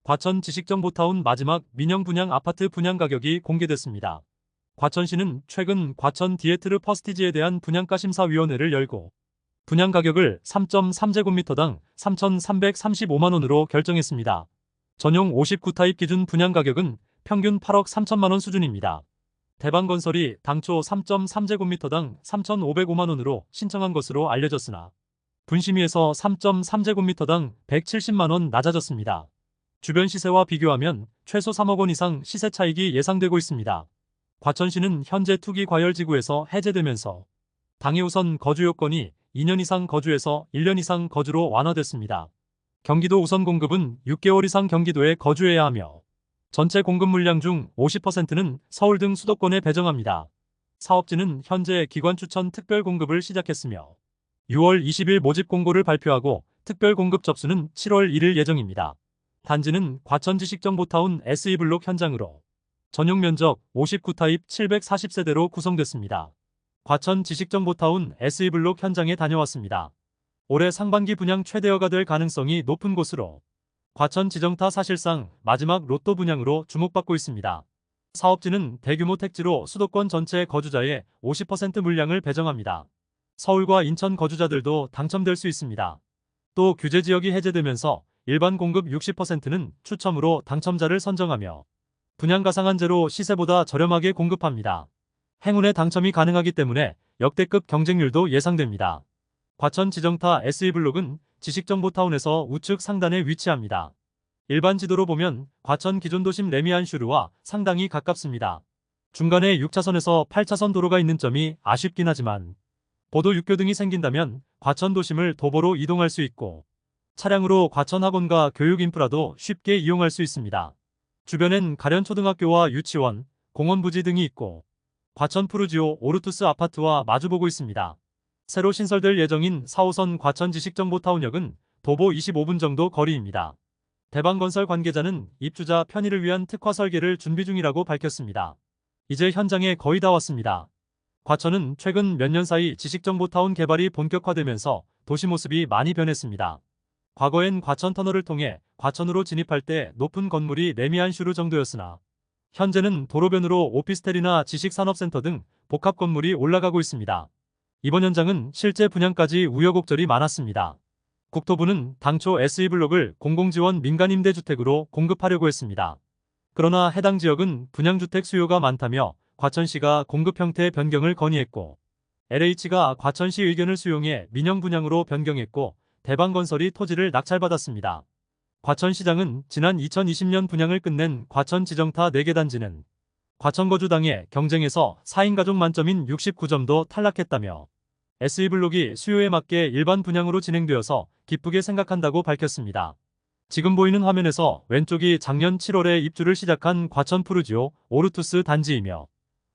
과천 지식정보타운 마지막 민영 분양 아파트 분양 가격이 공개됐습니다. 과천시는 최근 과천 디에트르 퍼스티지에 대한 분양가 심사위원회를 열고 분양 가격을 3.3제곱미터당 3,335만원으로 결정했습니다. 전용 59타입 기준 분양 가격은 평균 8억 3천만원 수준입니다. 대방건설이 당초 3.3제곱미터당 3,505만원으로 신청한 것으로 알려졌으나 분심위에서 3.3제곱미터당 170만원 낮아졌습니다. 주변 시세와 비교하면 최소 3억원 이상 시세 차익이 예상되고 있습니다. 과천시는 현재 투기 과열지구에서 해제되면서 당해 우선 거주 요건이 2년 이상 거주에서 1년 이상 거주로 완화됐습니다. 경기도 우선 공급은 6개월 이상 경기도에 거주해야 하며 전체 공급 물량 중 50%는 서울 등 수도권에 배정합니다. 사업지는 현재 기관 추천 특별 공급을 시작했으며 6월 20일 모집 공고를 발표하고 특별 공급 접수는 7월 1일 예정입니다. 단지는 과천 지식정보타운 SE블록 현장으로 전용 면적 59타입 740세대로 구성됐습니다. 과천 지식정보타운 SE블록 현장에 다녀왔습니다. 올해 상반기 분양 최대여가 될 가능성이 높은 곳으로 과천 지정타 사실상 마지막 로또 분양으로 주목받고 있습니다. 사업지는 대규모 택지로 수도권 전체 거주자의 50% 물량을 배정합니다. 서울과 인천 거주자들도 당첨될 수 있습니다. 또 규제지역이 해제되면서 일반 공급 60%는 추첨으로 당첨자를 선정하며 분양가 상한제로 시세보다 저렴하게 공급합니다. 행운의 당첨이 가능하기 때문에 역대급 경쟁률도 예상됩니다. 과천 지정타 SE블록은 지식정보타운에서 우측 상단에 위치합니다. 일반 지도로 보면 과천 기존 도심 레미안슈르와 상당히 가깝습니다. 중간에 6차선에서 8차선 도로가 있는 점이 아쉽긴 하지만 보도 육교 등이 생긴다면 과천 도심을 도보로 이동할 수 있고 차량으로 과천 학원과 교육 인프라도 쉽게 이용할 수 있습니다. 주변엔 가련초등학교와 유치원, 공원 부지 등이 있고 과천 푸르지오 오르투스 아파트와 마주보고 있습니다. 새로 신설될 예정인 4호선 과천 지식정보타운역은 도보 25분 정도 거리입니다. 대방건설 관계자는 입주자 편의를 위한 특화 설계를 준비 중이라고 밝혔습니다. 이제 현장에 거의 다 왔습니다. 과천은 최근 몇 년 사이 지식정보타운 개발이 본격화되면서 도시 모습이 많이 변했습니다. 과거엔 과천 터널을 통해 과천으로 진입할 때 높은 건물이 레미안슈르 정도였으나 현재는 도로변으로 오피스텔이나 지식산업센터 등 복합 건물이 올라가고 있습니다. 이번 현장은 실제 분양까지 우여곡절이 많았습니다. 국토부는 당초 SE블록을 공공지원 민간임대주택으로 공급하려고 했습니다. 그러나 해당 지역은 분양주택 수요가 많다며 과천시가 공급 형태 변경을 건의했고 LH가 과천시 의견을 수용해 민영 분양으로 변경했고 대방건설이 토지를 낙찰받았습니다. 과천시장은 지난 2020년 분양을 끝낸 과천 지정타 4개 단지는 과천거주당의 경쟁에서 4인 가족 만점인 69점도 탈락했다며 SE블록이 수요에 맞게 일반 분양으로 진행되어서 기쁘게 생각한다고 밝혔습니다. 지금 보이는 화면에서 왼쪽이 작년 7월에 입주를 시작한 과천 푸르지오 오르투스 단지이며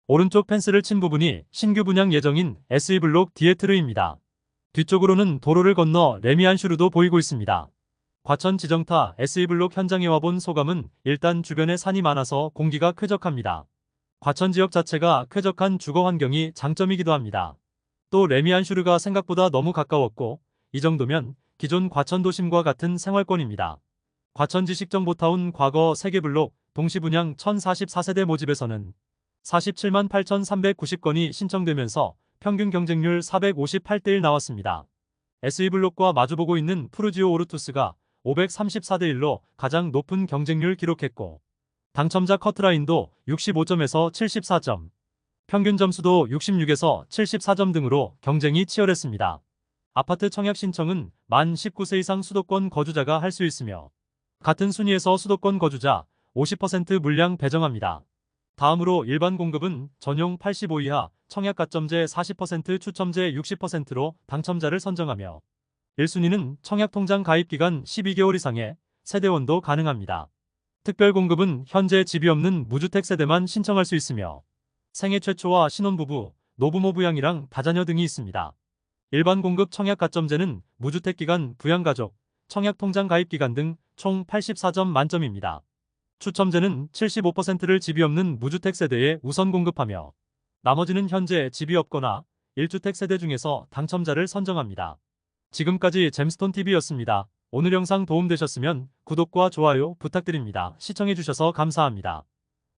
오른쪽 펜스를 친 부분이 신규 분양 예정인 SE블록 디에트르입니다. 뒤쪽으로는 도로를 건너 레미안슈르도 보이고 있습니다. 과천 지정타 SE블록 현장에 와본 소감은 일단 주변에 산이 많아서 공기가 쾌적합니다. 과천 지역 자체가 쾌적한 주거 환경이 장점이기도 합니다. 또 레미안슈르가 생각보다 너무 가까웠고 이 정도면 기존 과천 도심과 같은 생활권입니다. 과천 지식정보타운 과거 3개 블록 동시분양 1044세대 모집에서는 47만 8,390건이 신청되면서 평균 경쟁률 458대1 나왔습니다. SE블록과 마주보고 있는 푸르지오 오르투스가 534대1로 가장 높은 경쟁률 기록했고 당첨자 커트라인도 65점에서 74점, 평균 점수도 66에서 74점 등으로 경쟁이 치열했습니다. 아파트 청약 신청은 만 19세 이상 수도권 거주자가 할 수 있으며 같은 순위에서 수도권 거주자 50% 물량 배정합니다. 다음으로 일반 공급은 전용 85 이하 청약가점제 40% 추첨제 60%로 당첨자를 선정하며 1순위는 청약통장 가입기간 12개월 이상의 세대원도 가능합니다. 특별공급은 현재 집이 없는 무주택 세대만 신청할 수 있으며 생애 최초와 신혼부부, 노부모 부양이랑 다자녀 등이 있습니다. 일반 공급 청약가점제는 무주택기간, 부양가족, 청약통장 가입기간 등 총 84점 만점입니다. 추첨제는 75%를 집이 없는 무주택 세대에 우선 공급하며 나머지는 현재 집이 없거나 1주택 세대 중에서 당첨자를 선정합니다. 지금까지 잼스톤TV였습니다. 오늘 영상 도움되셨으면 구독과 좋아요 부탁드립니다. 시청해주셔서 감사합니다.